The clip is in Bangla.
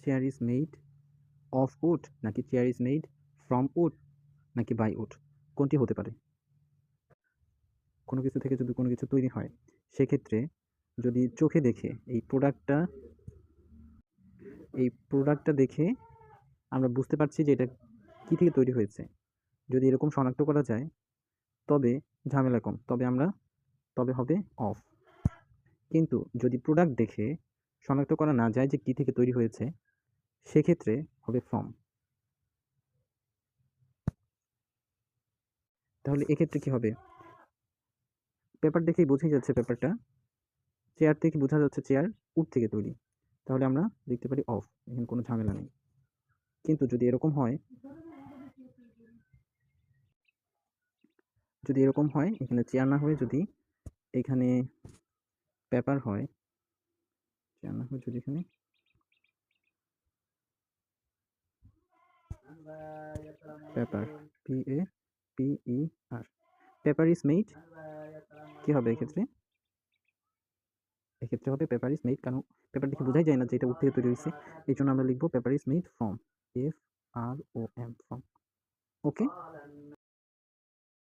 Chair is made of wood, নাকি chair is made from wood, নাকি বাই উড? কোনটি হতে পারে? কোনো কিছু থেকে যদি কোনো কিছু তৈরি হয়, সেক্ষেত্রে যদি চোখে দেখে এই প্রোডাক্টটা দেখে আমরা বুঝতে পারছি যে এটা কী থেকে তৈরি হয়েছে, যদি এরকম শনাক্ত করা যায়, তবে ঝামেলা কম, তবে হবে অফ। কিন্তু যদি প্রোডাক্ট দেখে শনাক্ত করা না যায় যে কী থেকে তৈরি হয়েছে, সেক্ষেত্রে হবে ফ্রম। তাহলে এক্ষেত্রে কি হবে? পেপার দেখেই বোঝাই যাচ্ছে পেপারটা, চেয়ার থেকে বোঝা যাচ্ছে চেয়ার উড থেকে তৈরি, তাহলে আমরা লিখতে পারি অফ, এখানে কোনো ঝামেলা নেই। কিন্তু যদি এরকম হয় এখানে চেয়ার না হয়ে যদি এখানে পেপার হয়, চেয়ার না হয়ে যদি এখানে paper, PAPER, paper is made, কি হবে এক্ষেত্রে? এক্ষেত্রে হবে পেপার ইজ মেড, কারণ পেপার দেখে বোঝাই যায় না যে এটা উড থেকে তৈরি হয়েছে, এই জন্য আমরা লিখবো paper is made from, FROM, from. Okay.